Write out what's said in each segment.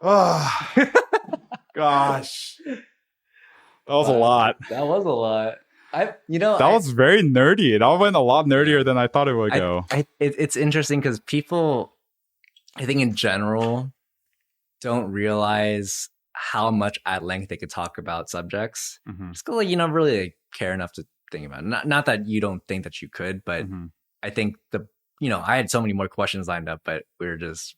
Oh, gosh. That was a lot. That was a lot. That was very nerdy. That went a lot nerdier than I thought it would go. It's interesting because people, I think in general, don't realize how much at length they could talk about subjects. Just because you don't really care enough to think about it. Not that you don't think that you could, but I think I had so many more questions lined up, but we were just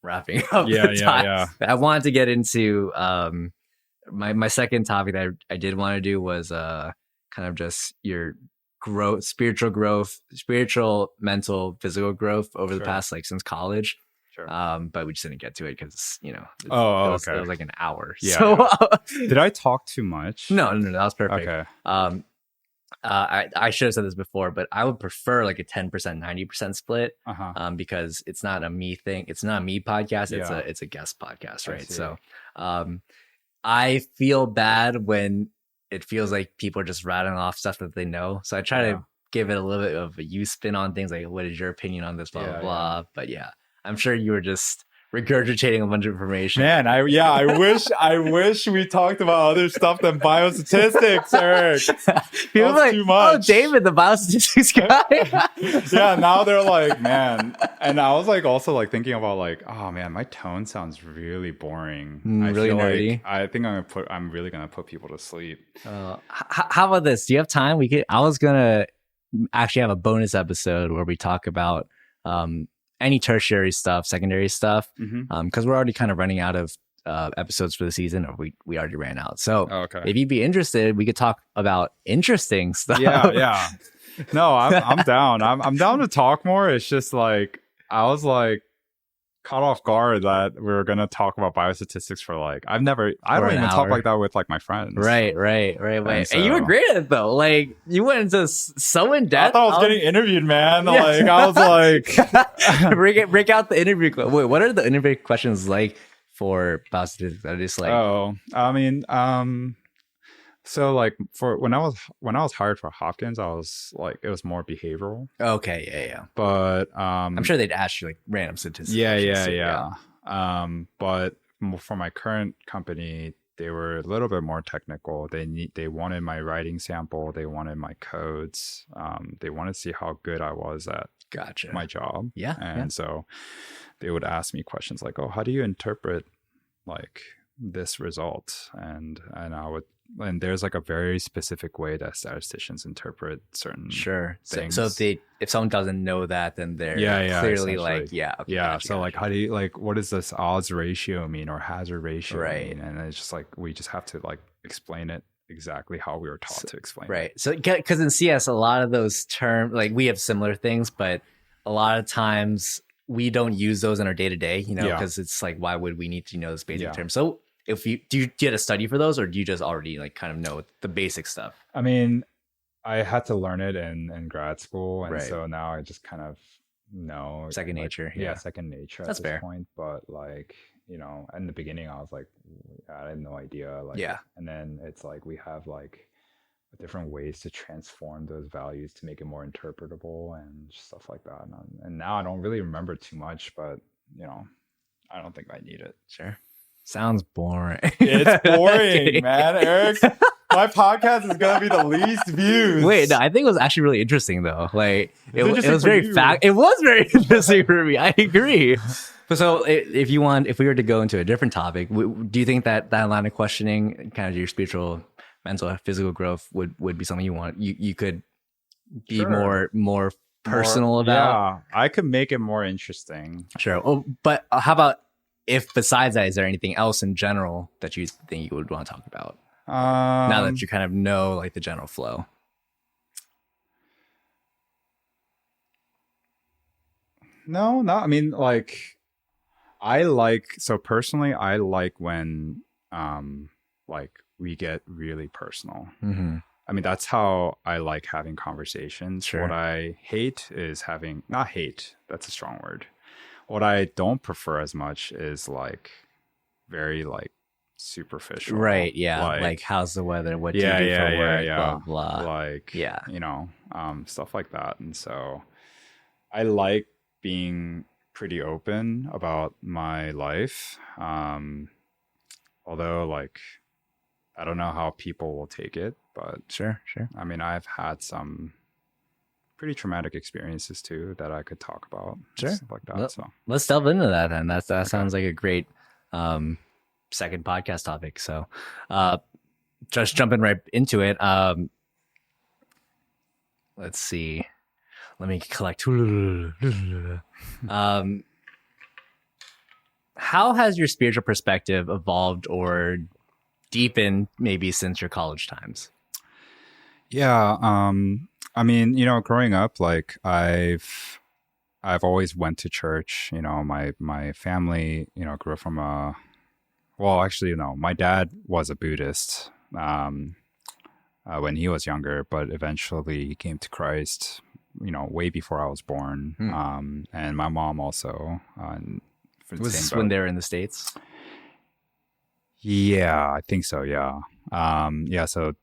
wrapping up. Yeah. I wanted to get into my second topic that I did want to do was kind of just your growth, spiritual, mental, physical growth over the past since college. Sure. But we just didn't get to it because it was like an hour. Yeah. So did I talk too much? No, that was perfect. Okay. I should have said this before, but I would prefer like a 10%, 90% split because it's not a me thing. It's not a me podcast. It's a guest podcast, right? So I feel bad when it feels like people are just rattling off stuff that they know. So I try to give it a little bit of a you spin on things like, what is your opinion on this, blah, blah, blah. But I'm sure you were just regurgitating a bunch of information. Man, I wish we talked about other stuff than biostatistics, Eric. People are like, too much. Oh, David, the biostatistics guy. Yeah, now they're like, man. And I was like also like thinking about like, oh man, my tone sounds really boring. Really nerdy. Like, I think I'm really gonna put people to sleep. How about this? Do you have time? I was gonna actually have a bonus episode where we talk about any tertiary stuff, secondary stuff, because we're already kind of running out of episodes for the season, or we already ran out. So if you'd be interested, we could talk about interesting stuff. Yeah. No, I'm down. I'm down to talk more. It's just like I was like caught off guard that we were gonna talk about biostatistics for like I don't even talk like that with like my friends. Right. And you were great at it though. Like you went into so in depth. I thought I was getting interviewed, man. Like I was like break out the interview. Wait, what are the interview questions like for biostatistics? I just like so like for when I was hired for Hopkins, I was like it was more behavioral. Okay, yeah. But I'm sure they'd ask you like random statistics. Yeah. But for my current company, they were a little bit more technical. They wanted my writing sample, they wanted my codes, they wanted to see how good I was at my job. So they would ask me questions like, oh, how do you interpret like this result? And there's like a very specific way that statisticians interpret certain things. So if someone doesn't know that, then they're clearly like, so like how do you like what does this odds ratio mean or hazard ratio mean? And it's just like we just have to like explain it exactly how we were taught to explain it. So because in CS a lot of those terms, like we have similar things, but a lot of times we don't use those in our day-to-day, because it's like, why would we need to know this basic term? So if you do you get a study for those, or do you just already like kind of know the basic stuff? I mean, I had to learn it in grad school, and so now I just kind of know second nature. Second nature. That's at this fair. point. But like in the beginning, I was like, I had no idea. Like, and then it's like we have like different ways to transform those values to make it more interpretable and stuff like that. And now I don't really remember too much, but I don't think I need it. Sure. Sounds boring. It's boring, man. Eric, my podcast is gonna be the least views. Wait, no, I think it was actually really interesting though. Like it was very It was very interesting for me. I agree. So if we were to go into a different topic, do you think that line of questioning, kind of your spiritual, mental, physical growth, would be something you could be more personal about? Yeah, I could make it more interesting. Sure. Oh, but how about if besides that, is there anything else in general that you think you would want to talk about? Now that you kind of know like the general flow. No. I mean, like, personally, I like when, like we get really personal. I mean, that's how I like having conversations. Sure. What I hate is not hate, that's a strong word. What I don't prefer as much is like very like superficial. Right. Yeah. Like how's the weather? What do you do for work? Blah, blah. Like, stuff like that. And so I like being pretty open about my life. Although, like, I don't know how people will take it, but Sure. I mean, I've had some pretty traumatic experiences too that I could talk about. Sure. Stuff like that. Well, So let's delve into that then. That sounds like a great second podcast topic. So just jumping right into it. Let's see. Let me collect. How has your spiritual perspective evolved or deepened maybe since your college times? yeah, I mean, growing up, like I've always went to church. My family, grew up from well, actually, no, my dad was a Buddhist when he was younger, but eventually he came to Christ, way before I was born. And my mom also. Was this when they were in the States? Yeah, I think so. Yeah. Yeah. So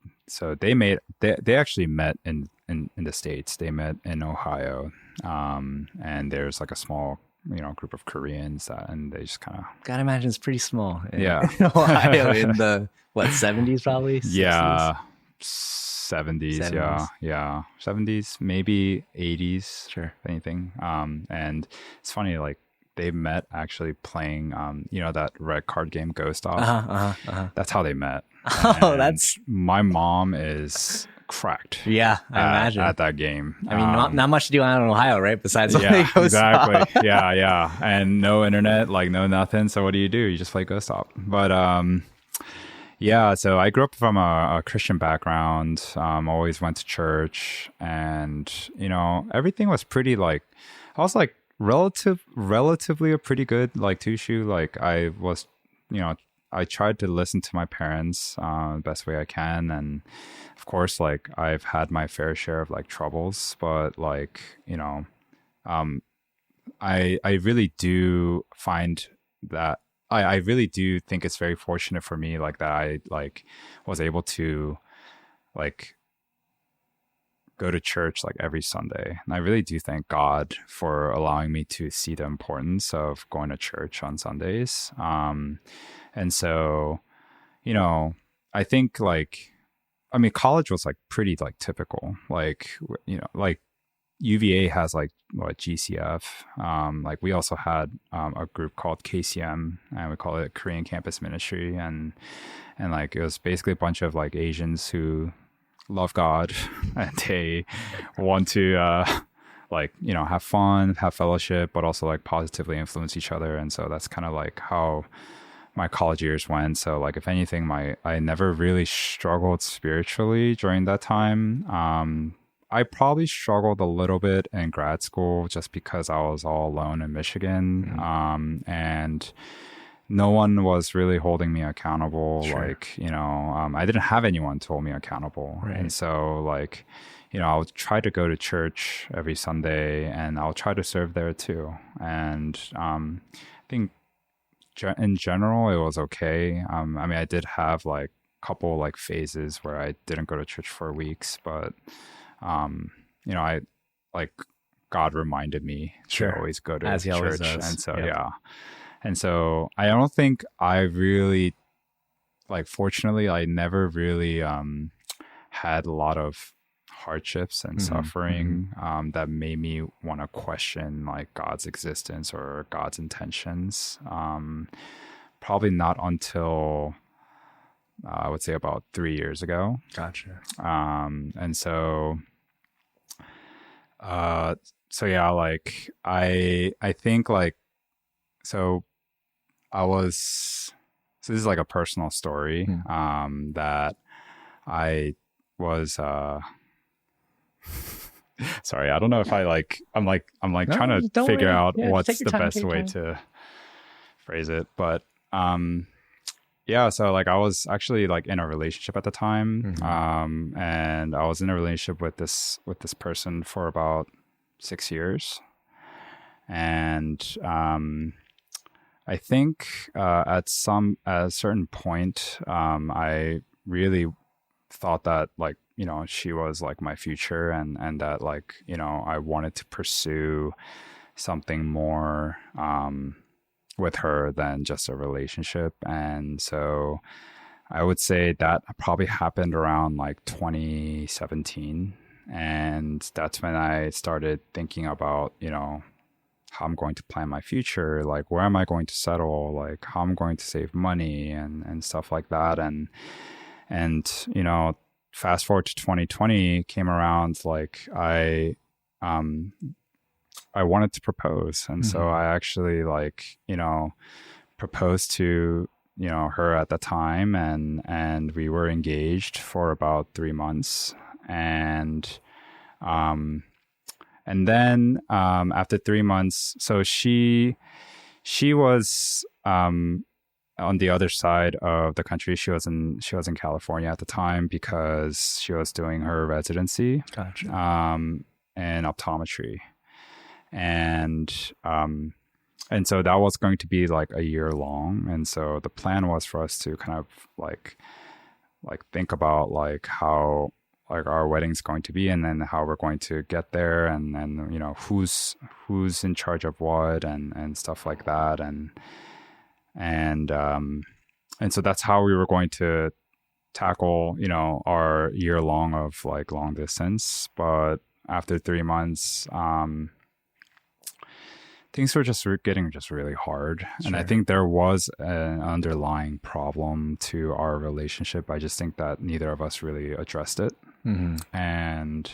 they actually met in the States. They met in Ohio. And there's like a small, group of Koreans and they just kind of. Gotta imagine it's pretty small. Yeah. In Ohio in the 70s probably? 60s? Yeah. 70s. Yeah. 70s, maybe 80s. Sure. If anything. And it's funny, like, they met actually playing, that red card game Ghost Off. That's how they met. Oh, that's... My mom is cracked. Yeah, I imagine. At that game. I mean, not much to do out in Ohio, right? Besides playing Ghost exactly. Off. Yeah. And no internet, like no nothing. So what do? You just play Ghost Off. But yeah, so I grew up from a Christian background, always went to church, and, everything was pretty, like, I was like, relatively a pretty good like Tushu. Like I was, I tried to listen to my parents the best way I can, and of course, like I've had my fair share of like troubles, but like I really do find that I really do think it's very fortunate for me like that I like was able to like go to church like every Sunday. And I really do thank God for allowing me to see the importance of going to church on Sundays. And so, I think like, I mean, college was like pretty like typical, like, like UVA has like what GCF. Like we also had a group called KCM and we call it Korean Campus Ministry. And like, it was basically a bunch of like Asians who love God and they want to have fun, have fellowship, but also like positively influence each other. And so that's kind of like how my college years went. So like if anything, I never really struggled spiritually during that time. I probably struggled a little bit in grad school just because I was all alone in Michigan. And no one was really holding me accountable. Sure. Like, I didn't have anyone to hold me accountable. Right. And so like, I'll try to go to church every Sunday and I'll try to serve there too. And I think in general, it was okay. I mean, I did have like a couple like phases where I didn't go to church for weeks, but, I like God reminded me to always go to As he church. Always does. And so, yeah. And so I don't think I really, like, fortunately, I never really had a lot of hardships and suffering that made me want to question, like, God's existence or God's intentions. Probably not until, I would say, about 3 years ago. Gotcha. And so... so yeah, like, I think, like, so this is like a personal story, that I was, sorry, I don't know if I'm trying to figure out what's the best way to phrase it, but, yeah, so like I was actually like in a relationship at the time, and I was in a relationship with this person for about 6 years, and, I think at a certain point, I really thought that like, she was like my future and that like, I wanted to pursue something more with her than just a relationship. And so I would say that probably happened around like 2017. And that's when I started thinking about, how I'm going to plan my future, like where am I going to settle, like how I'm going to save money and stuff like that. And fast forward to 2020 came around, like I wanted to propose. And so I actually proposed to, her at the time, and we were engaged for about 3 months. And then after 3 months, so she was on the other side of the country. She was in California at the time because she was doing her residency. Gotcha. In optometry. And so that was going to be like a year long. And so the plan was for us to kind of like think about like how like our wedding's going to be, and then how we're going to get there, and then who's in charge of what, and stuff like that. And so that's how we were going to tackle our year long of like long distance. But after 3 months, things were just getting really hard. Sure. And I think there was an underlying problem to our relationship. I just think that neither of us really addressed it. And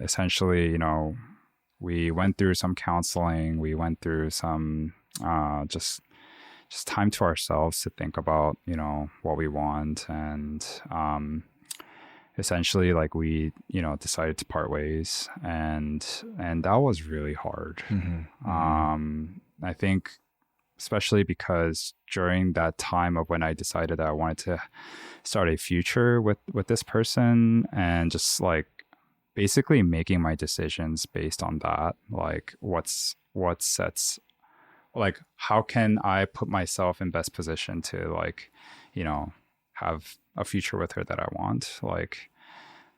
essentially, we went through some counseling. We went through some just time to ourselves to think about, what we want. And essentially, like, we, decided to part ways, and that was really hard. I think especially because during that time of when I decided that I wanted to start a future with this person, and just like basically making my decisions based on that, like what sets, like how can I put myself in best position to like, have a future with her that I want, like,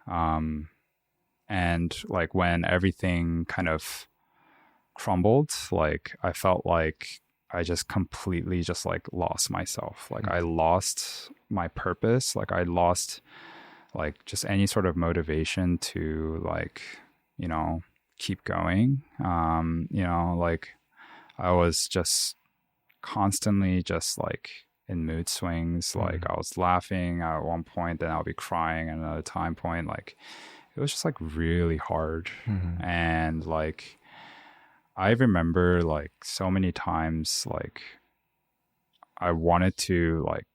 and like when everything kind of crumbled, like I felt like I just completely just like lost myself. Like I lost my purpose. Like I lost like just any sort of motivation to like, keep going. Like I was just constantly just like in mood swings. Like I was laughing at one point, then I'll be crying at another time point. Like it was just like really hard. And like I remember like so many times, like I wanted to like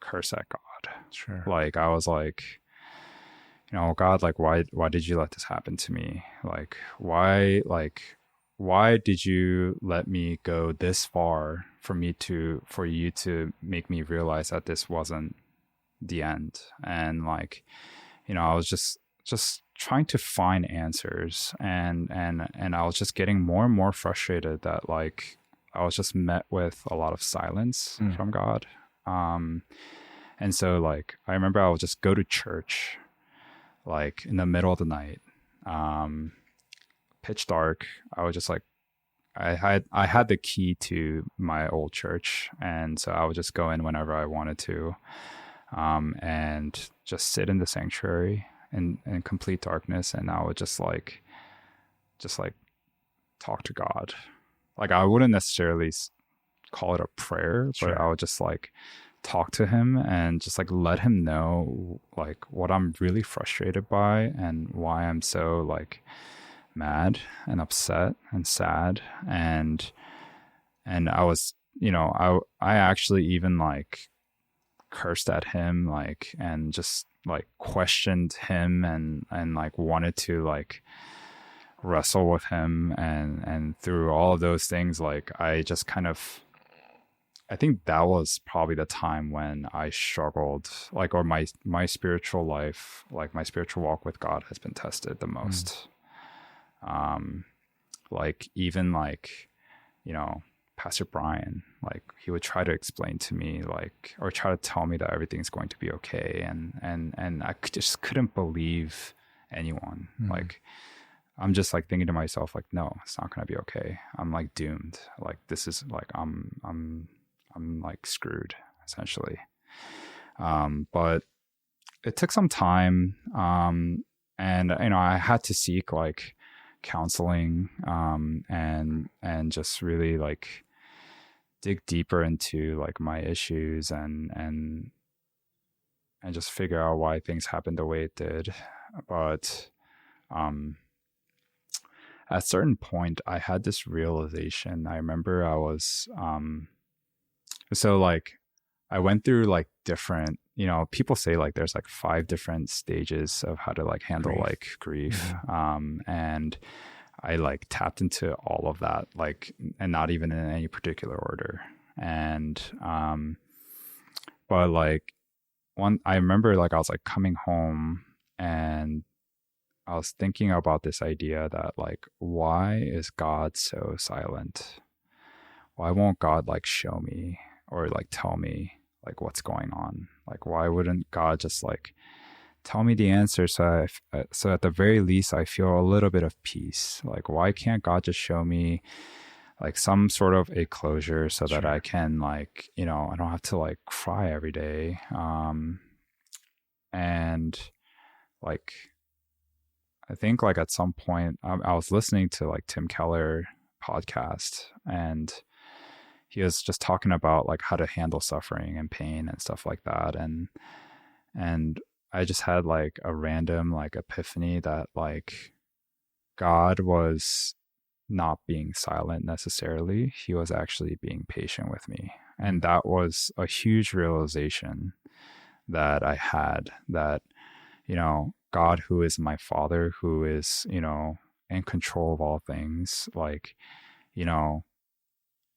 curse at God. Sure. Like I was like, God, like why did you let this happen to me? Like why did you let me go this far for you to make me realize that this wasn't the end? And like, I was just trying to find answers, and I was just getting more and more frustrated that like I was just met with a lot of silence from God. And so like I remember I would just go to church like in the middle of the night, pitch dark. I would just like I had the key to my old church, and so I would just go in whenever I wanted to, and just sit in the sanctuary in complete darkness, and I would just like talk to God. Like I wouldn't necessarily call it a prayer, but I would just like talk to him and just like let him know like what I'm really frustrated by and why I'm so like mad and upset and sad. And I was, I actually even like cursed at him, like, and just like questioned him, and like wanted to like wrestle with him, and through all of those things, like I just kind of, I think that was probably the time when I struggled, like, or my spiritual life, like my spiritual walk with God has been tested the most. Like even like, Pastor Brian, like he would try to explain to me, like, or try to tell me that everything's going to be okay. And I just couldn't believe anyone. Like, I'm just like thinking to myself, like, no, it's not gonna be okay. I'm like doomed. Like this is like I'm like screwed essentially. But it took some time, and I had to seek like counseling, and just really like dig deeper into like my issues, and just figure out why things happened the way it did. But um, at a certain point, I had this realization. I remember I was so like I went through like different, people say like there's like 5 different stages of how to like handle grief. Like grief. And I like tapped into all of that, like, and not even in any particular order. And but like I remember like I was like coming home, and I was thinking about this idea that like, why is God so silent? Why won't God like show me or like tell me like what's going on? Like, why wouldn't God just like tell me the answer, so so at the very least I feel a little bit of peace? Like, why can't God just show me like some sort of a closure so that I can like, I don't have to like cry every day. And like, I think like at some point I was listening to like Tim Keller podcast, and he was just talking about like how to handle suffering and pain and stuff like that. And I just had like a random like epiphany that like God was not being silent necessarily. He was actually being patient with me. And that was a huge realization that I had, that, God, who is my father, who is, in control of all things, like,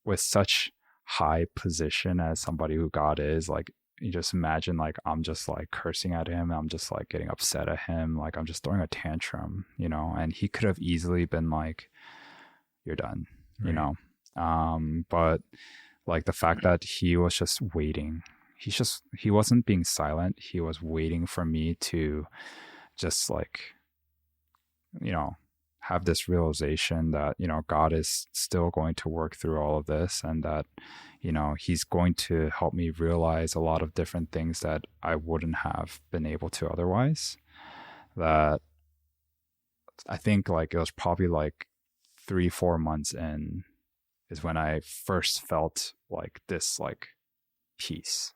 with such high position as somebody who God is, like, you just imagine like I'm just like cursing at him, I'm just like getting upset at him, like I'm just throwing a tantrum, and he could have easily been like, you're done, right. But like the fact that he was just waiting, he wasn't being silent, he was waiting for me to just like, have this realization that, God is still going to work through all of this, and that, he's going to help me realize a lot of different things that I wouldn't have been able to otherwise. That I think like it was probably like 3-4 months in is when I first felt like this like peace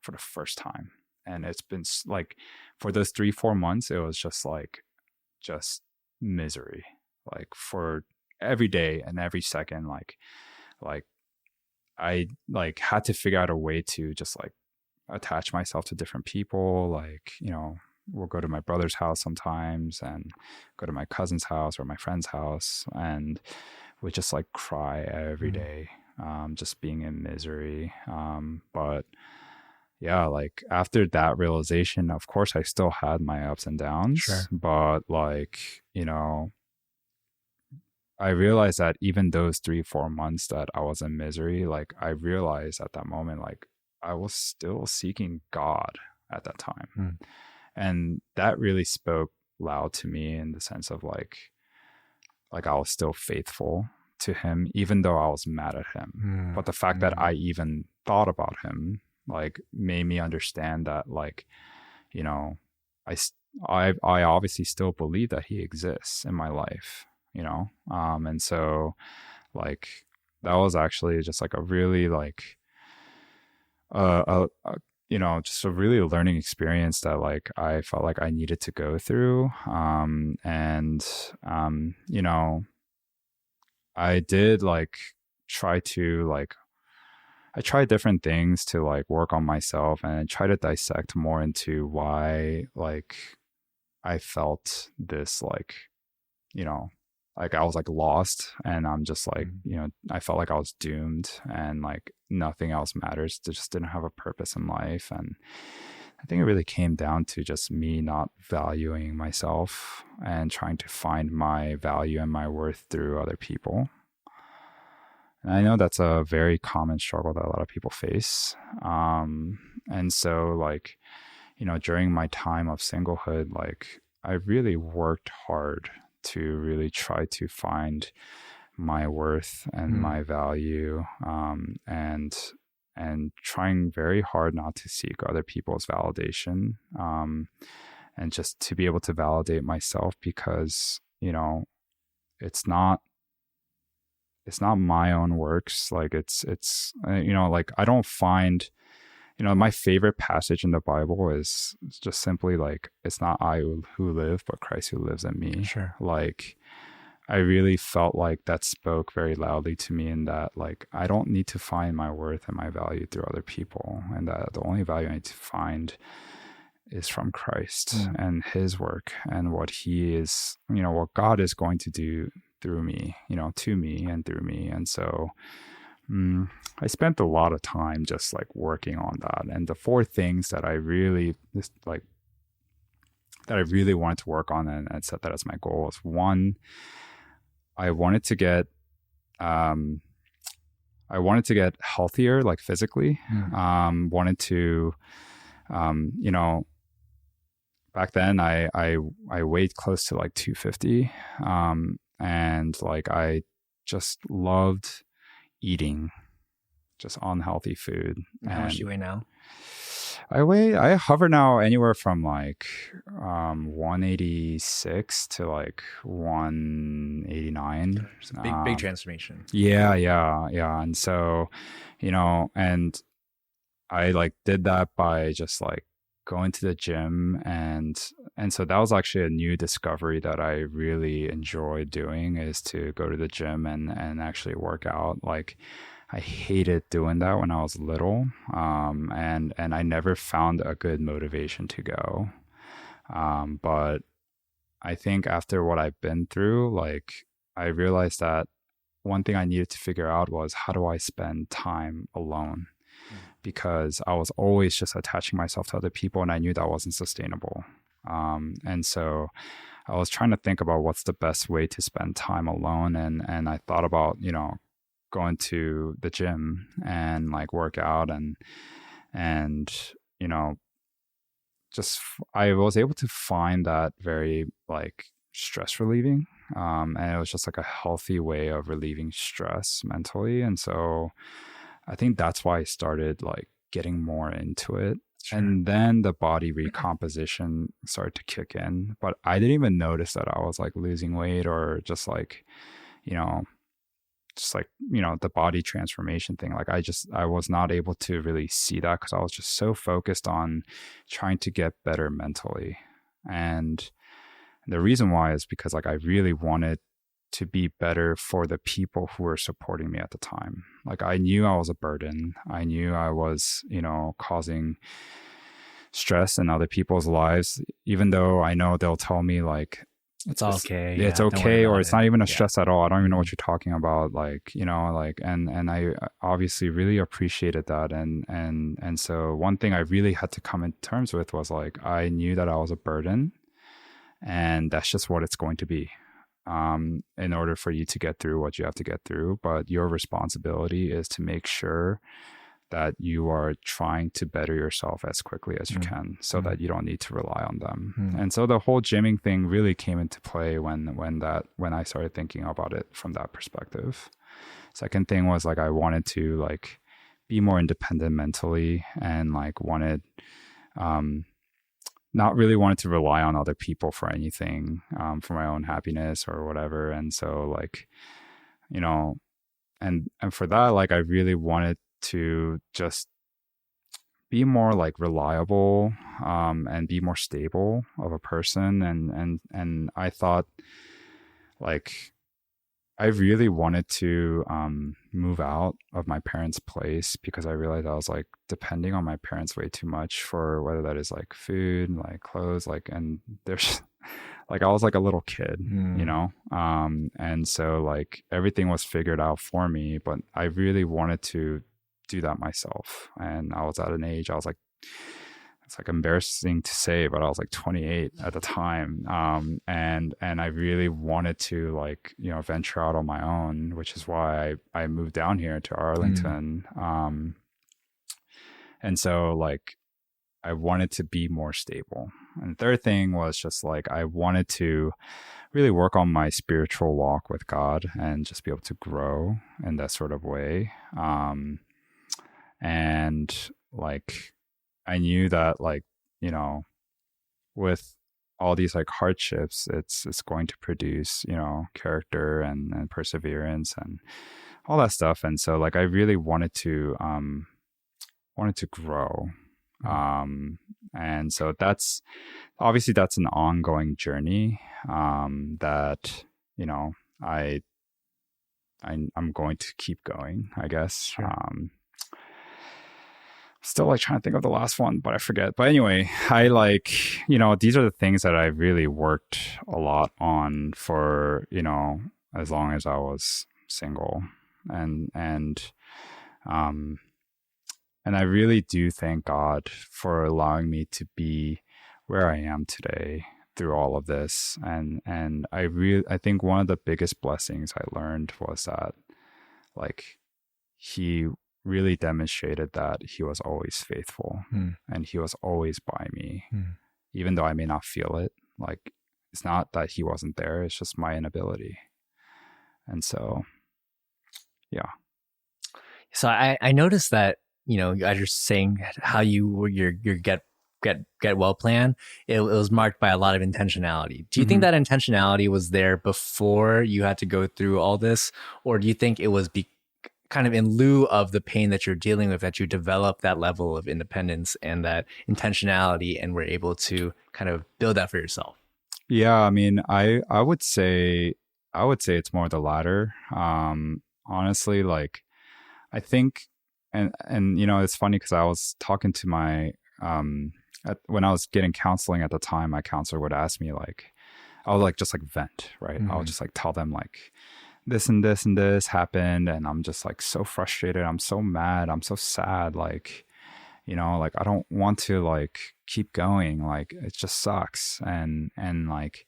for the first time. And it's been like, for those 3-4 months, it was just misery, like for every day and every second, like I like had to figure out a way to just like attach myself to different people. Like, we'll go to my brother's house sometimes, and go to my cousin's house or my friend's house, and we just like cry every day, just being in misery. But yeah, like after that realization, of course I still had my ups and downs, but like, I realized that even those 3-4 months that I was in misery, like I realized at that moment, like I was still seeking God at that time. And that really spoke loud to me, in the sense of like I was still faithful to him, even though I was mad at him. But the fact that I even thought about him, like, made me understand that, like, I obviously still believe that he exists in my life, and so like that was actually just like a really like just a really learning experience that like I felt like I needed to go through. I did like try to like, I tried different things to like work on myself, and try to dissect more into why like I felt this like, like I was like lost, and I'm just like, I felt like I was doomed, and like nothing else matters. I just didn't have a purpose in life. And I think it really came down to just me not valuing myself and trying to find my value and my worth through other people. And I know that's a very common struggle that a lot of people face. And so like, during my time of singlehood, like I really worked hard to really try to find my worth and my value, and trying very hard not to seek other people's validation, and just to be able to validate myself, because, you know, it's not my own works. Like it's you know, like I don't find, you know, my favorite passage in the Bible is just simply like, it's not I who live, but Christ who lives in me. Sure. Like I really felt like that spoke very loudly to me, in that like I don't need to find my worth and my value through other people, and that the only value I need to find is from Christ and his work and what he is, you know, what God is going to do through me, you know, to me and through me. And so I spent a lot of time just like working on that. And the 4 things that I really wanted to work on and set that as my goal is: 1, I wanted to get healthier, like physically. Wanted to, you know, back then I weighed close to like 250. And like, I just loved eating just unhealthy food. How much do you weigh now? I hover now anywhere from like 186 to like 189. Big transformation. Yeah. And so, you know, and I like did that by just like going to the gym, and so that was actually a new discovery that I really enjoy doing, is to go to the gym and actually work out. Like I hated doing that when I was little, and I never found a good motivation to go. But I think after what I've been through, like I realized that one thing I needed to figure out was, how do I spend time alone? Because I was always just attaching myself to other people, and I knew that wasn't sustainable. And so I was trying to think about what's the best way to spend time alone. And I thought about, you know, going to the gym and like work out and, you know, just, I was able to find that very like stress relieving. And it was just like a healthy way of relieving stress mentally. And so I think that's why I started like getting more into it. Sure. And then the body recomposition started to kick in, but I didn't even notice that I was like losing weight, or just like, you know, the body transformation thing. Like I was not able to really see that, because I was just so focused on trying to get better mentally. And the reason why is because like I really wanted to be better for the people who were supporting me at the time. Like I knew I was a burden. I knew I was, you know, causing stress in other people's lives, even though I know they'll tell me like, it's okay. It's okay. Or it's not even a stress at all. I don't even know what you're talking about. Like, you know, like, and I obviously really appreciated that. And so one thing I really had to come in terms with was like, I knew that I was a burden, and that's just what it's going to be. In order for you to get through what you have to get through. But your responsibility is to make sure that you are trying to better yourself as quickly as you can, so that you don't need to rely on them. And so the whole gymming thing really came into play when I started thinking about it from that perspective. Second thing was like, I wanted to like be more independent mentally, and like not really wanted to rely on other people for anything, for my own happiness or whatever. And so like, you know, and for that, like I really wanted to just be more like reliable, and be more stable of a person. And I thought like, I really wanted to move out of my parents' place, because I realized I was like depending on my parents way too much for whether that is like food, like clothes, like, and there's like, I was like a little kid, you know? And so like everything was figured out for me, but I really wanted to do that myself. And I was at an age, I was like, it's like embarrassing to say, but I was like 28 at the time. And I really wanted to like, you know, venture out on my own, which is why I moved down here to Arlington. And so like, I wanted to be more stable. And the third thing was just like I wanted to really work on my spiritual walk with God and just be able to grow in that sort of way. And like I knew that like, you know, with all these like hardships, it's going to produce, you know, character and perseverance and all that stuff. And so like I really wanted to grow. And so that's obviously that's an ongoing journey that, you know, I'm going to keep going, I guess. Sure. Still like trying to think of the last one, but I forget. But anyway, I like, you know, these are the things that I really worked a lot on for, you know, as long as I was single. And I really do thank God for allowing me to be where I am today through all of this. And I think one of the biggest blessings I learned was that like he really demonstrated that he was always faithful and he was always by me, even though I may not feel it. Like it's not that he wasn't there, it's just my inability. And so, yeah. So I noticed that, you know, as you're saying how your get well plan, it was marked by a lot of intentionality. Do you think that intentionality was there before you had to go through all this, or do you think it was kind of in lieu of the pain that you're dealing with that you develop that level of independence and that intentionality and were able to kind of build that for yourself? Yeah, I mean, I would say it's more the latter. Honestly, like I think, and you know, it's funny because I was talking to my when I was getting counseling at the time, my counselor would ask me like, I would like just like vent, right? I would just like tell them like this and this and this happened, and I'm just like so frustrated. I'm so mad. I'm so sad. Like, you know, like I don't want to like keep going. Like it just sucks. And like,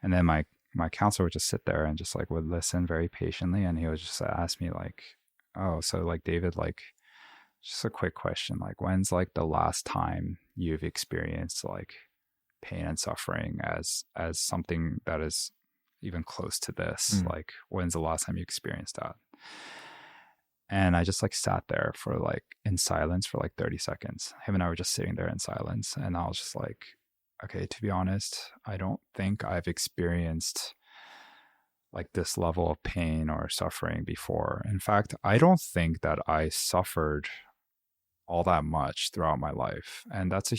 and then my counselor would just sit there and just like would listen very patiently, and he would just ask me like, oh, so like David, like just a quick question, like when's like the last time you've experienced like pain and suffering as something that is even close to this? Like when's the last time you experienced that? And I just like sat there for like in silence for like 30 seconds. Him and I were just sitting there in silence, and I was just like, okay, to be honest, I don't think I've experienced like this level of pain or suffering before. In fact, I don't think that I suffered all that much throughout my life. And that's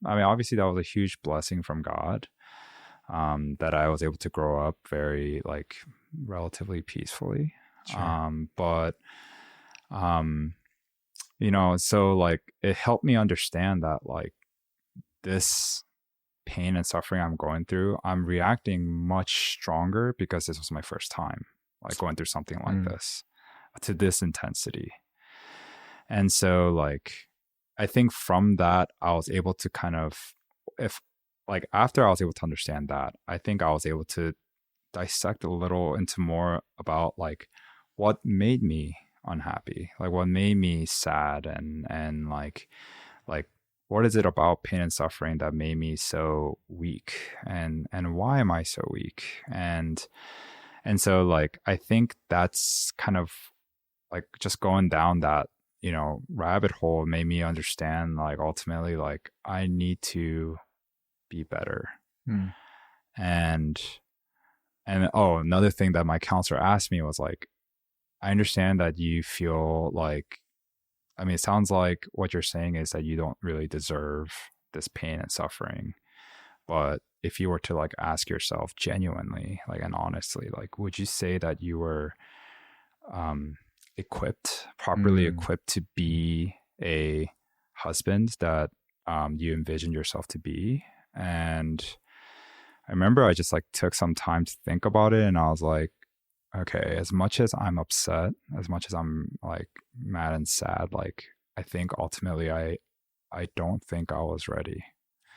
obviously that was a huge blessing from God, that I was able to grow up very like relatively peacefully. Sure. You know, so like it helped me understand that like this pain and suffering I'm going through, I'm reacting much stronger because this was my first time like going through something like this to this intensity. And so like I think from that I was able to kind of, if like after I was able to understand that, I think I was able to dissect a little into more about like what made me unhappy, like what made me sad, and like what is it about pain and suffering that made me so weak, and why am I so weak? And so like I think that's kind of like just going down that, you know, rabbit hole made me understand like ultimately like I need to be better. And another thing that my counselor asked me was like, I understand that you feel like, I mean, it sounds like what you're saying is that you don't really deserve this pain and suffering. But if you were to like ask yourself genuinely, like, and honestly, like, would you say that you were properly equipped to be a husband that you envisioned yourself to be? And I remember I just like took some time to think about it, and I was like, okay, as much as I'm upset, as much as I'm like mad and sad, like I think ultimately I don't think I was ready.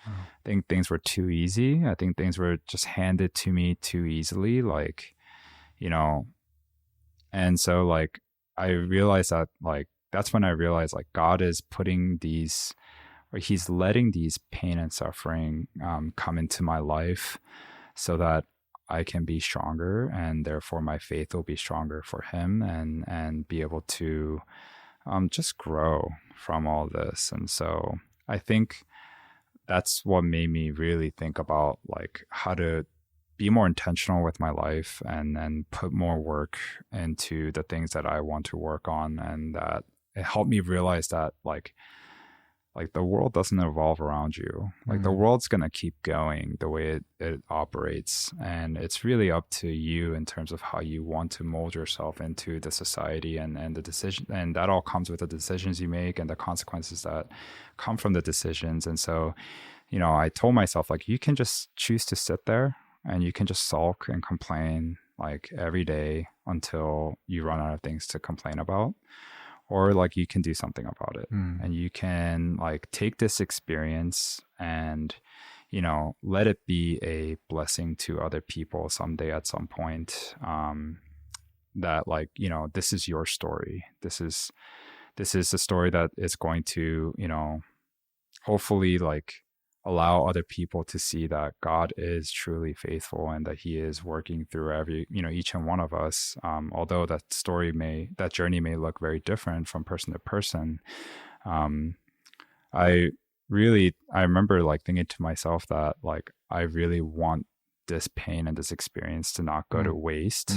I think things were too easy. I think things were just handed to me too easily, like, you know. And so like I realized that like that's when I realized like God is putting these or he's letting these pain and suffering come into my life so that I can be stronger, and therefore my faith will be stronger for him, and be able to just grow from all this. And so I think that's what made me really think about like how to be more intentional with my life, and put more work into the things that I want to work on. And that it helped me realize that like the world doesn't evolve around you. Like the world's going to keep going the way it operates. And it's really up to you in terms of how you want to mold yourself into the society, and the decision. And that all comes with the decisions you make and the consequences that come from the decisions. And so, you know, I told myself, like, you can just choose to sit there and you can just sulk and complain like every day until you run out of things to complain about. Or like you can do something about it, and you can like take this experience and, you know, let it be a blessing to other people someday at some point. That like, you know, this is your story. This is a story that is going to, you know, hopefully like allow other people to see that God is truly faithful, and that he is working through every, you know, each and one of us. Although that journey may look very different from person to person. I remember like thinking to myself that like, I really want this pain and this experience to not go to waste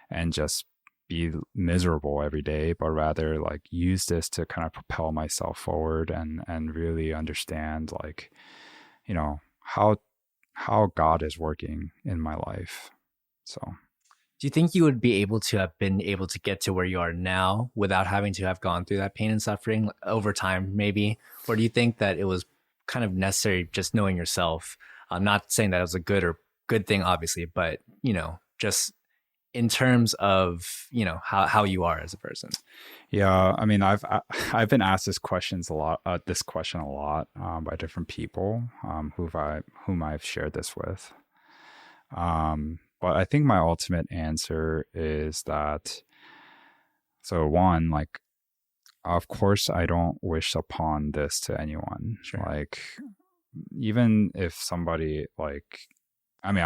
and just be miserable every day, but rather like use this to kind of propel myself forward, and really understand like, you know, how God is working in my life. So do you think you would be able to have been able to get to where you are now without having to have gone through that pain and suffering over time, maybe? Or do you think that it was kind of necessary just knowing yourself? I'm not saying that it was a good thing, obviously, but, you know, just in terms of, you know, how you are as a person. Yeah, I mean, I've been asked this question a lot by different people whom I've shared this with. But I think my ultimate answer is that, so one, like, of course, I don't wish upon this to anyone. Sure. Like, even if somebody like, I mean,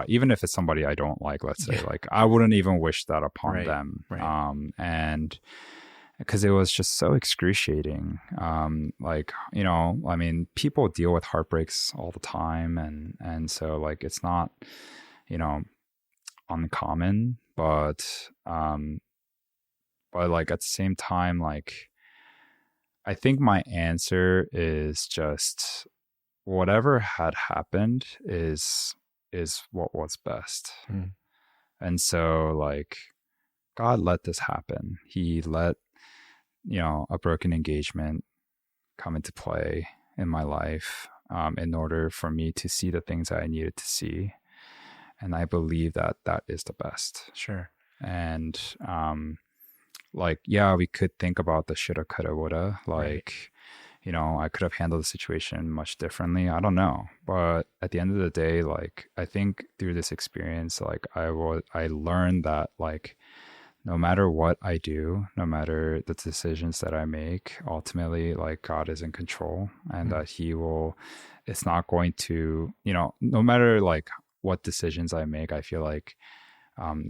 even if it's somebody I don't like, let's say, like, I wouldn't even wish that upon them. Right. And because it was just so excruciating. Like, you know, I mean, people deal with heartbreaks all the time. And so like, it's not, you know, uncommon, but like at the same time, like, I think my answer is just whatever had happened is what was best. And so like, God let this happen. He let, you know, a broken engagement come into play in my life, in order for me to see the things that I needed to see. And I believe that that is the best. Sure. And like, yeah, we could think about the shoulda, coulda, woulda. Like, right. You know, I could have handled the situation much differently. I don't know. But at the end of the day, like, I think through this experience, like, I learned that, like, no matter what I do, no matter the decisions that I make, ultimately, like, God is in control, and that it's not going to, you know, no matter like what decisions I make, I feel like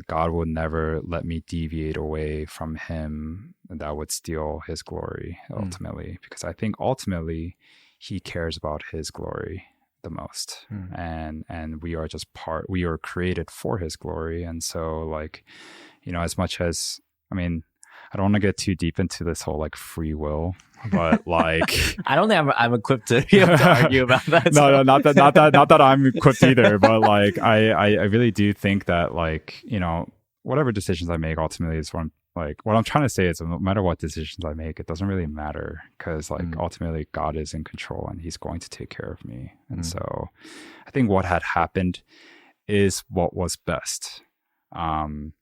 God will never let me deviate away from him, and that would steal his glory ultimately, because I think ultimately he cares about his glory the most. And we are just we are created for his glory. And so like, you know, as much as, I mean, I don't want to get too deep into this whole like free will, but like, I don't think I'm equipped to be able to argue about that. No, not that I'm equipped either, but like, I really do think that, like, you know, whatever decisions I make ultimately is what I'm trying to say is, no matter what decisions I make, it doesn't really matter, because like ultimately God is in control and he's going to take care of me. And so I think what had happened is what was best. And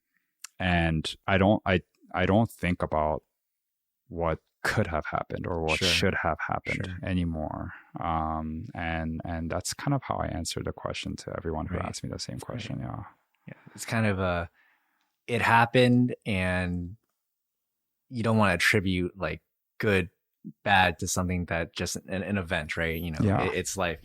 I don't think about what could have happened or what should have happened anymore. And that's kind of how I answer the question to everyone who asks me the same question. Yeah. It's kind of it happened, and you don't want to attribute like good bad to something that just an event, right? Yeah. It's life.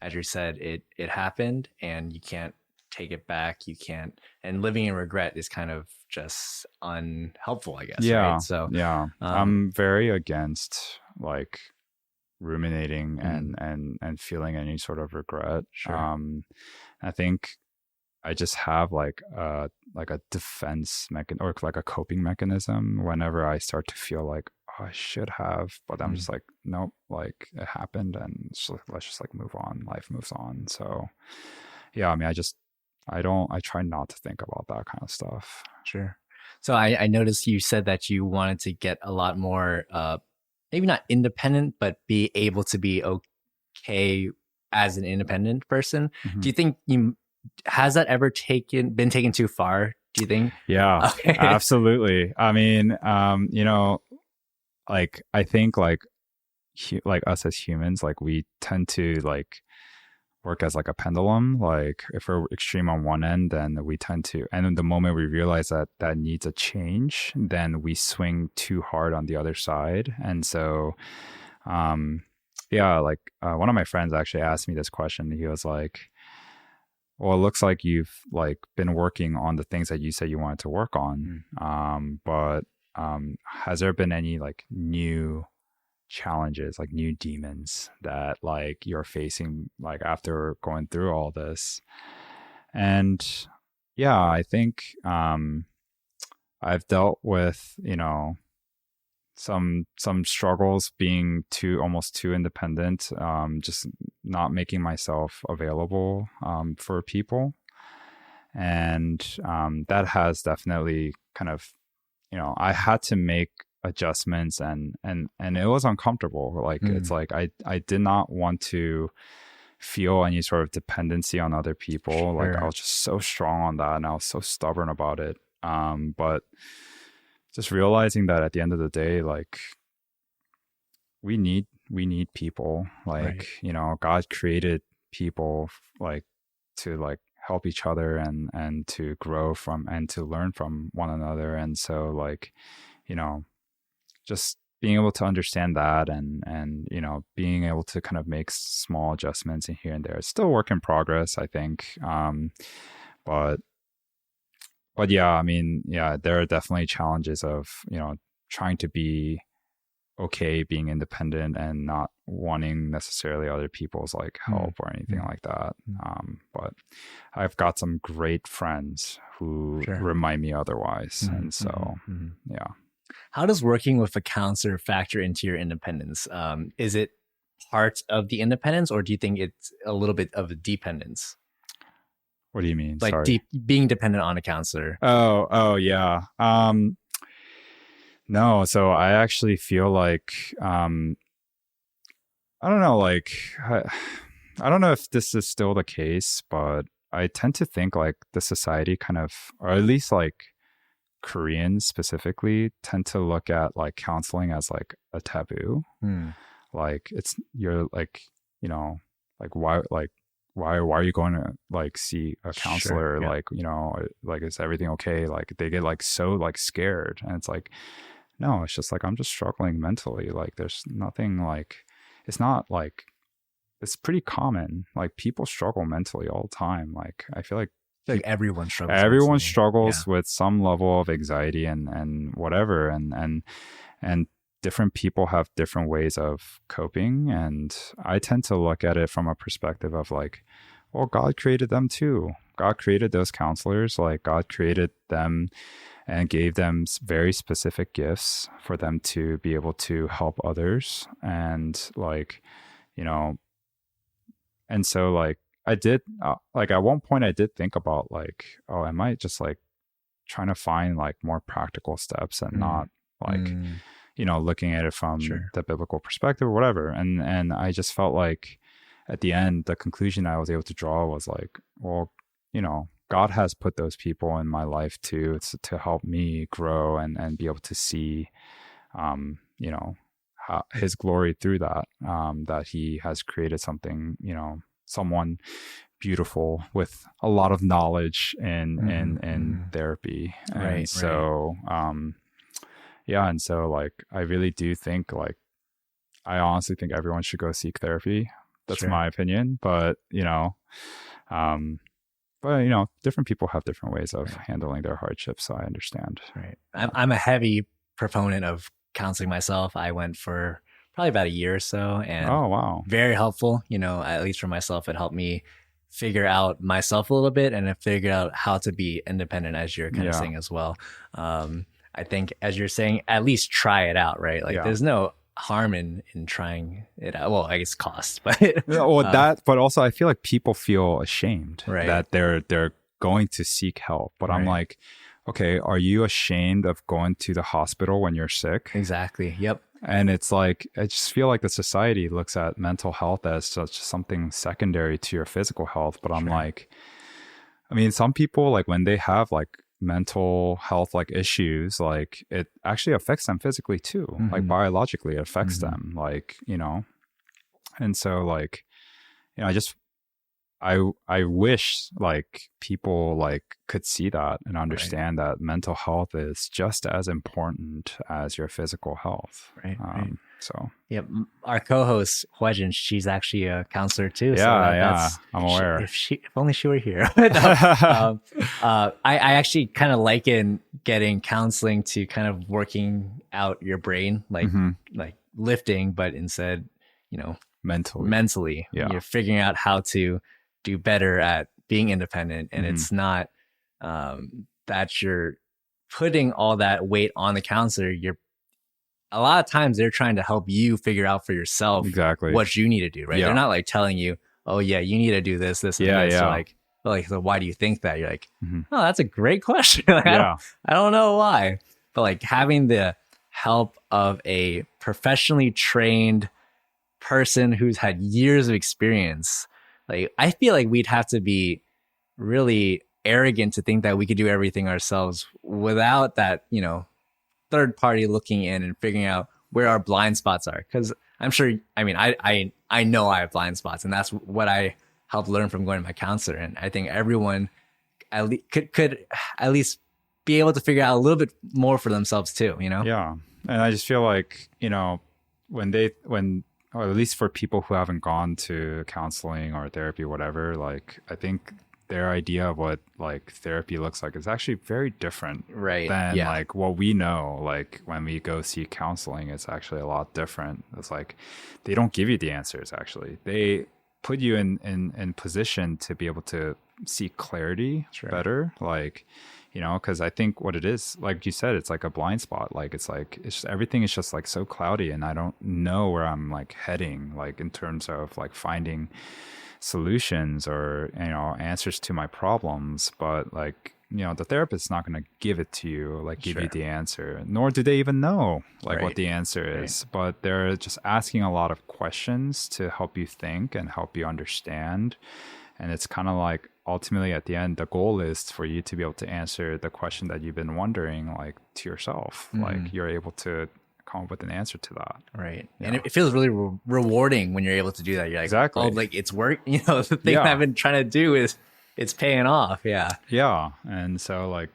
As you said, it happened, and you can't take it back. You can't, and living in regret is kind of just unhelpful, I guess. Yeah. Right? So yeah. I'm very against like ruminating and feeling any sort of regret. Sure. I think I just have like a defense mechanism, or like a coping mechanism whenever I start to feel like, oh, I should have, but I'm just like, nope, like it happened, and let's just like move on. Life moves on. So yeah, I mean, I try not to think about that kind of stuff. Sure. So I noticed you said that you wanted to get a lot more, maybe not independent, but be able to be okay as an independent person. Do you think has that ever been taken too far? Do you think? Yeah, okay. Absolutely. I mean, like I think like us as humans, like we tend to like work as like a pendulum. Like if we're extreme on one end, then we tend to, and the moment we realize that needs a change, then we swing too hard on the other side. And so, yeah, like one of my friends actually asked me this question. He was like, well, it looks like you've like been working on the things that you said you wanted to work on. But has there been any like new challenges, like new demons that like you're facing like after going through all this? And yeah, I think I've dealt with, some struggles being almost too independent, just not making myself available for people. And that has definitely kind of, I had to make adjustments, and it was uncomfortable. Like it's like I did not want to feel any sort of dependency on other people. Sure. Like I was just so strong on that, and I was so stubborn about it. But just realizing that at the end of the day, like we need people. Like, right. God created people like to like help each other and to grow from and to learn from one another. And so like, just being able to understand that and being able to kind of make small adjustments in here and there. It's still a work in progress, I think. But yeah, I mean, yeah, there are definitely challenges of, trying to be okay being independent and not wanting necessarily other people's like help or anything like that. But I've got some great friends who remind me otherwise. And so, yeah. How does working with a counselor factor into your independence? Is it part of the independence, or do you think it's a little bit of a dependence? What do you mean? Like being dependent on a counselor? Oh, yeah. No, so I actually feel like, I don't know, like, I don't know if this is still the case, but I tend to think like the society kind of, or at least like Koreans specifically, tend to look at like counseling as like a taboo. Like you're like, like why are you going to like see a counselor? Sure, yeah. Like, like, is everything okay? Like they get like so like scared, and it's like, no, it's just like, I'm just struggling mentally. Like there's nothing like, it's not like, it's pretty common. Like people struggle mentally all the time. Like I feel like everyone struggles. Everyone struggles with some level of anxiety and whatever. And different people have different ways of coping. And I tend to look at it from a perspective of like, well, God created them too. God created those counselors. Like God created them and gave them very specific gifts for them to be able to help others. And like, and so like I did, like at one point I did think about like, oh, I might just like trying to find like more practical steps and not like, looking at it from the biblical perspective or whatever. And I just felt like at the end, the conclusion I was able to draw was like, well, God has put those people in my life to help me grow and be able to see, how his glory through that, that he has created something, someone beautiful with a lot of knowledge in therapy. And so, yeah. And so like, I really do think like I honestly think everyone should go seek therapy. That's Sure. my opinion. Um, but different people have different ways of Right. handling their hardships. So I understand. Right. Yeah. I'm a heavy proponent of counseling myself. I went for probably about a year or so, and Oh, wow. very helpful. At least for myself, it helped me figure out myself a little bit and figure out how to be independent, as you're kind of Yeah. saying as well. I think, as you're saying, at least try it out, right? Like, Yeah. there's no harm in trying it out. Well, I guess cost, but But also I feel like people feel ashamed Right. that they're going to seek help. But I'm Right. like, okay, are you ashamed of going to the hospital when you're sick? exactly. Yep. And it's like, I just feel like the society looks at mental health as such something secondary to your physical health. But I'm Sure. like, I mean, some people, like when they have like mental health like issues, like it actually affects them physically too. Like Mhm. biologically it affects Mhm. them, like, and so like, I just I wish like people like could see that and understand that mental health is just as important as your physical health. Right. Right. So Yep. Our co-host Huijin, she's actually a counselor too. So yeah, I'm aware. If only she were here. No, I actually kind of liken getting counseling to kind of working out your brain, like Mhm. like lifting, but instead, mentally. Yeah. you're figuring out how to do better at being independent, and Mhm. it's not that you're putting all that weight on the counselor. A lot of times they're trying to help you figure out for yourself Exactly. what you need to do, right? Yeah. They're not like telling you, oh yeah, you need to do this, and Yeah, this. yeah. So why do you think that? You're like, Mhm. oh, that's a great question. Like, Yeah. I don't know why. But like having the help of a professionally trained person who's had years of experience, like I feel like we'd have to be really arrogant to think that we could do everything ourselves without that, third party looking in and figuring out where our blind spots are. Because I'm sure, I know I have blind spots, and that's what I helped learn from going to my counselor. And I think everyone could at least be able to figure out a little bit more for themselves too. Yeah. And I just feel like, or at least for people who haven't gone to counseling or therapy, whatever, like I think their idea of what like therapy looks like is actually very different Right. than Yeah. like what we know. Like when we go see counseling, it's actually a lot different. It's like they don't give you the answers. Actually, they put you in position to be able to see clarity Sure. better. Like, because I think what it is, like you said, it's like a blind spot. Like it's just, everything is just like so cloudy, and I don't know where I'm like heading, like in terms of like finding solutions or answers to my problems. But like the therapist's not going to give it to you, like give you Sure. the answer, nor do they even know like Right. what the answer is. But they're just asking a lot of questions to help you think and help you understand. And it's kind of like ultimately at the end, the goal is for you to be able to answer the question that you've been wondering, like to yourself. Like you're able to come up with an answer to that. Right. Yeah. And it feels really rewarding when you're able to do that. You're like, Exactly. oh, like it's work. The thing Yeah. I've been trying to do is it's paying off. Yeah. Yeah. And so like,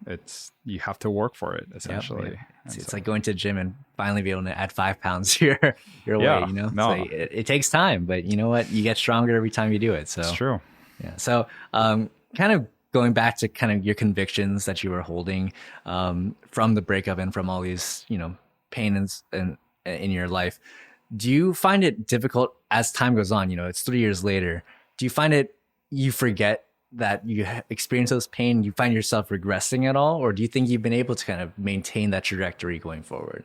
it's, you have to work for it essentially. Yep. And It's so- like going to the gym and finally be able to add 5 pounds your Yeah. way, No. So it takes time, but you know what? You get stronger every time you do it. So it's true. yeah. So, kind of going back to kind of your convictions that you were holding from the breakup and from all these, pain in your life. Do you find it difficult as time goes on? It's 3 years later. Do you find it you forget that you experience those pain? You find yourself regressing at all, or do you think you've been able to kind of maintain that trajectory going forward?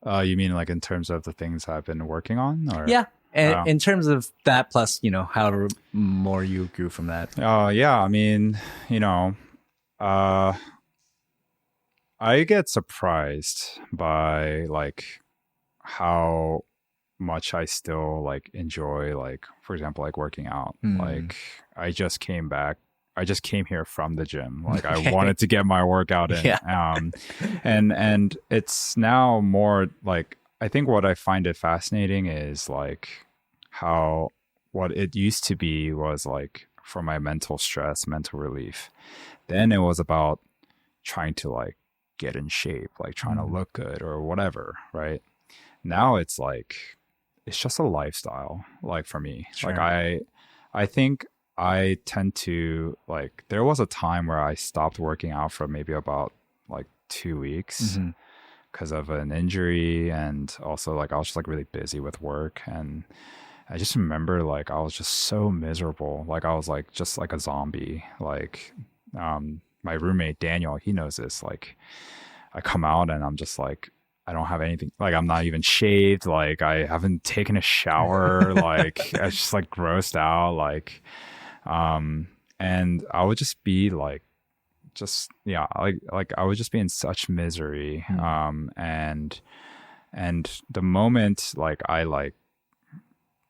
You mean like in terms of the things I've been working on, or? Yeah. And Wow. in terms of that, plus, however more you grew from that. Yeah. I mean, I get surprised by like how much I still like enjoy, like, for example, like working out. Like I just came here from the gym. Like I wanted to get my workout in. Yeah. And it's now more like, I think what I find it fascinating is like how what it used to be was like for my mental stress, mental relief. Then it was about trying to like get in shape, like trying to look good or whatever, right? Now it's like it's just a lifestyle, like for me. Sure. Like I think I tend to like, there was a time where I stopped working out for maybe about like 2 weeks Mm-hmm. because of an injury, and also like I was just like really busy with work, and I just remember like I was just so miserable. Like I was like just like a zombie. Like my roommate Daniel, he knows this. Like I come out and I'm just like, I don't have anything. Like I'm not even shaved. Like I haven't taken a shower. Like I was just like grossed out. Like and I would just be like, just yeah, like I would just be in such misery. And the moment like I like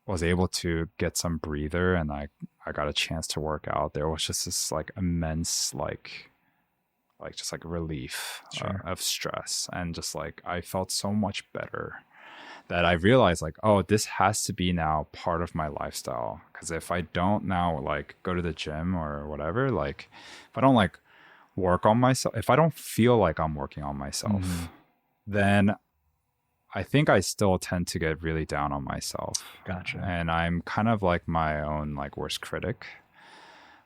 was able to get some breather, and I got a chance to work out, there was just this like immense like just like relief of stress, and just like I felt so much better, that I realized like, oh, this has to be now part of my lifestyle, because if I don't now like go to the gym or whatever, like if I don't like work on myself, if I don't feel like I'm working on myself, then I think I still tend to get really down on myself. Gotcha. And I'm kind of like my own like worst critic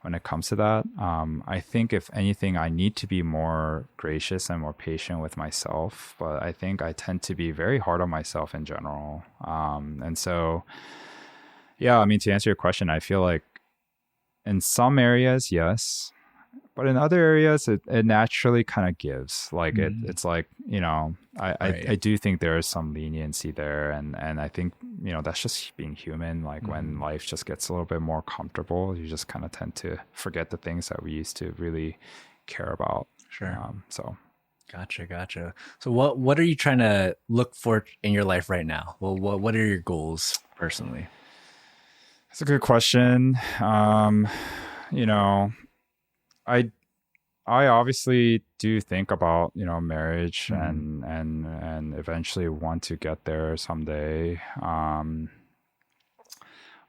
when it comes to that. I think if anything, I need to be more gracious and more patient with myself, but I think I tend to be very hard on myself in general. And so, yeah, I mean, to answer your question, I feel like in some areas, yes, but in other areas, it naturally kind of gives. Like it's like, you know, I do think there is some leniency there, and I think, you know, that's just being human. Like when life just gets a little bit more comfortable, you just kind of tend to forget the things that we used to really care about. Sure. So Gotcha. So what are you trying to look for in your life right now? Well, what are your goals personally? that's a good question. You know, I obviously do think about, you know, marriage and eventually want to get there someday. But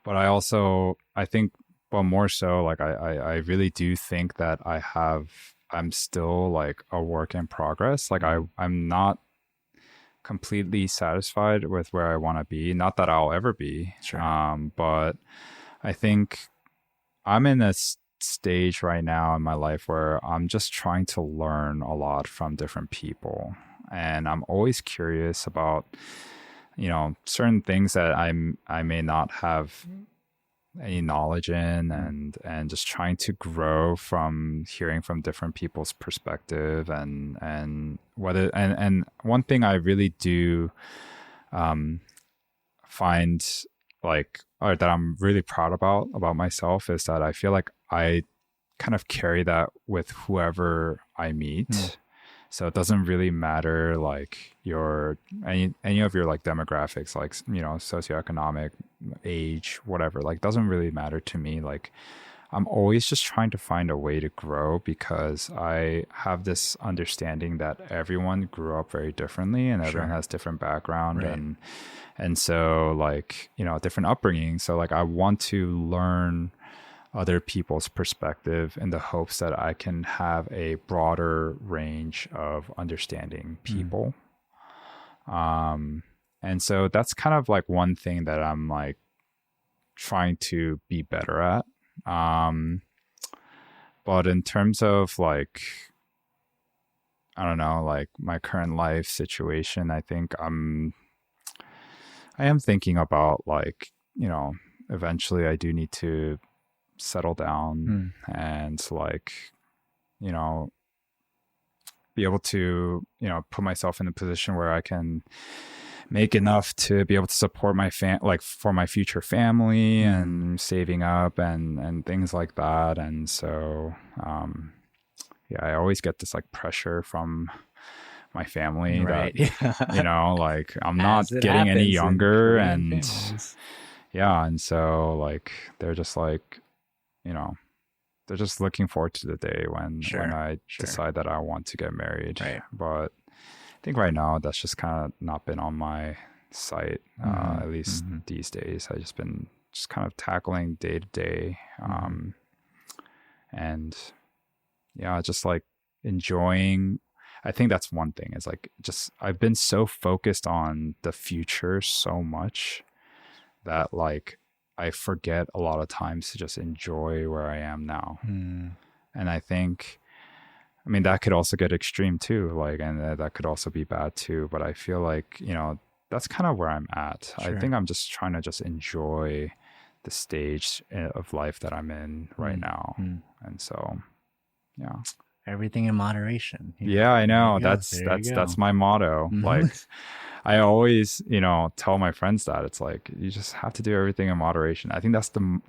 I also, I think, but more so, like I really do think that I'm still like a work in progress. Like I'm not completely satisfied with where I want to be. Not that I'll ever be. Sure. But I think I'm in this stage right now in my life where I'm just trying to learn a lot from different people, and I'm always curious about, you know, certain things that I may not have any knowledge in, and just trying to grow from hearing from different people's perspective, and whether and one thing I really do find like, or that I'm really proud about myself, is that I feel like I kind of carry that with whoever I meet. So it doesn't really matter like your any of your like demographics, like, you know, socioeconomic, age, whatever, like doesn't really matter to me. Like I'm always just trying to find a way to grow, because I have this understanding that everyone grew up very differently, and everyone has different background, and so like, you know, different upbringing. So like I want to learn other people's perspective in the hopes that I can have a broader range of understanding people. And so that's kind of like one thing that I'm like trying to be better at. But in terms of like, I don't know, like my current life situation, I think I am thinking about like, you know, eventually I do need to settle down and like, you know, be able to, you know, put myself in a position where I can make enough to be able to support my like for my future family, and saving up and things like that. And so yeah, I always get this like pressure from my family that, you know, like I'm not getting any younger, and yeah, and so like they're just like, you know, they're just looking forward to the day when I decide that I want to get married. But I think right now that's just kind of not been on my sight, at least these days. I just been just kind of tackling day to day, and yeah, just like enjoying. I think that's one thing, is like just I've been so focused on the future so much that like I forget a lot of times to just enjoy where I am now. And I think, I mean, that could also get extreme too, like, and that could also be bad too. But I feel like, you know, that's kind of where I'm at. Sure. I think I'm just trying to just enjoy the stage of life that I'm in right now. And so, yeah. Everything in moderation. Yeah, I know. That's my motto. Like, I always, you know, tell my friends that it's like, you just have to do everything in moderation. I think that's the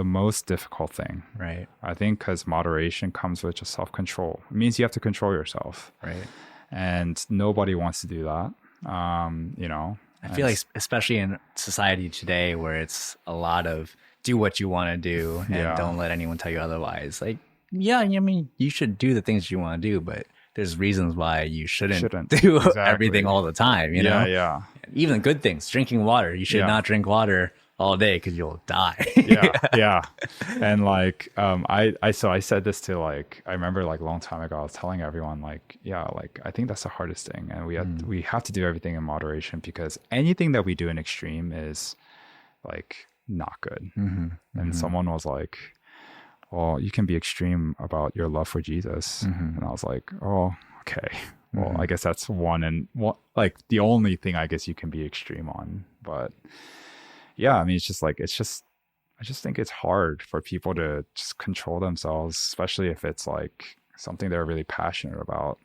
most difficult thing. Right. I think because moderation comes with just self-control. It means you have to control yourself. Right. And nobody wants to do that. You know, I feel like, especially in society today, where it's a lot of do what you want to do and don't let anyone tell you otherwise. Like, yeah, I mean, you should do the things you want to do, but there's reasons why you shouldn't do everything all the time, you know? Yeah. Even good things, drinking water. You should not drink water all day because you'll die. Yeah. And like, I said this to like, I remember like a long time ago, I was telling everyone like, yeah, like I think that's the hardest thing. And we have to do everything in moderation because anything that we do in extreme is like not good. And someone was like, well, you can be extreme about your love for Jesus. And I was like, oh, okay. Well, I guess that's one and what like the only thing I guess you can be extreme on. But yeah, I mean, I just think it's hard for people to just control themselves, especially if it's like something they're really passionate about,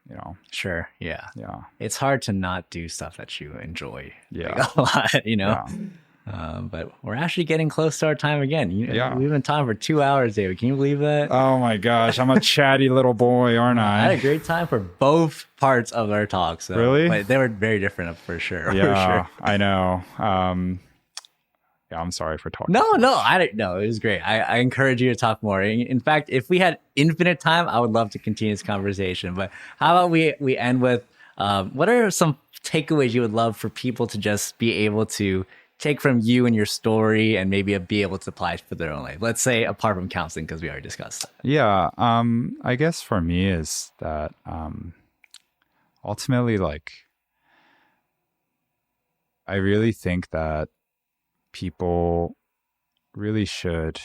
you know? Sure. Yeah. Yeah. It's hard to not do stuff that you enjoy. Yeah. Like, a lot, you know? Yeah. But we're actually getting close to our time again. We've been talking for 2 hours, David. Can you believe that? Oh my gosh, I'm a chatty little boy, aren't I? I had a great time for both parts of our talk. So, really? But they were very different for sure. Yeah, for sure. I know. Yeah, I'm sorry for talking. No, I don't know. It was great. I encourage you to talk more. In fact, if we had infinite time, I would love to continue this conversation. But how about we end with what are some takeaways you would love for people to just be able to take from you and your story and maybe be able to apply for their own life? Let's say apart from counseling, because we already discussed that. Yeah. I guess for me is that ultimately, like, I really think that people really should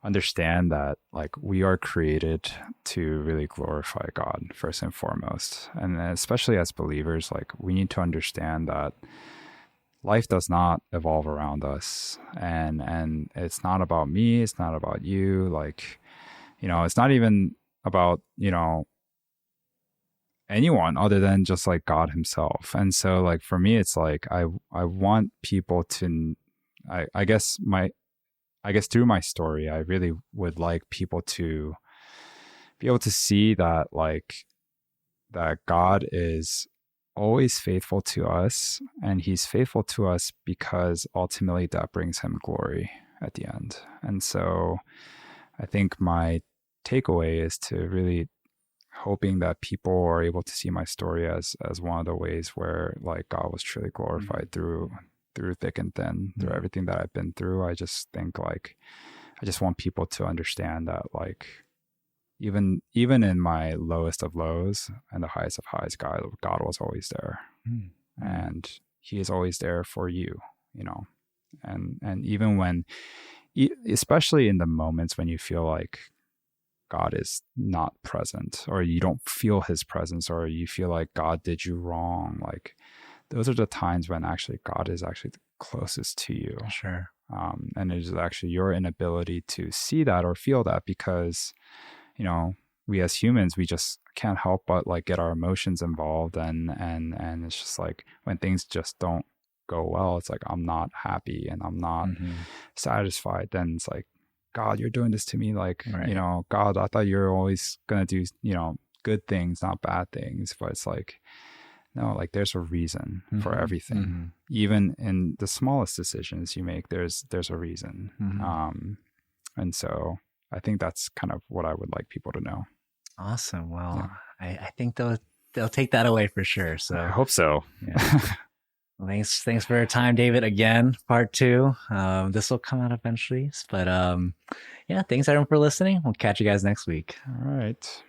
understand that like we are created to really glorify God first and foremost. And especially as believers, like we need to understand that life does not evolve around us, and it's not about me, it's not about you, like, you know, it's not even about, you know, anyone other than just like God himself. And so like for me it's like I want people to I guess through my story I really would like people to be able to see that like that God is always faithful to us, and he's faithful to us because ultimately that brings him glory at the end. And so I think my takeaway is to really hoping that people are able to see my story as one of the ways where like God was truly glorified through thick and thin, through everything that I've been through. I just think like I just want people to understand that like even in my lowest of lows and the highest of highs, God was always there. And he is always there for you, you know. And even when, especially in the moments when you feel like God is not present, or you don't feel his presence, or you feel like God did you wrong, like those are the times when actually God is actually the closest to you. Sure. And it is actually your inability to see that or feel that, because, you know, we as humans, we just can't help but like get our emotions involved, and it's just like when things just don't go well, it's like I'm not happy and I'm not satisfied. Then it's like, God, you're doing this to me, like, you know, God, I thought you're always gonna do, you know, good things, not bad things. But it's like, no, like there's a reason for everything. Even in the smallest decisions you make, there's a reason. And so I think that's kind of what I would like people to know. Awesome. Well, I think they'll take that away for sure. So I hope so. Yeah. Well, thanks for your time, David. Again, part 2. This will come out eventually, but yeah, thanks everyone for listening. We'll catch you guys next week. All right.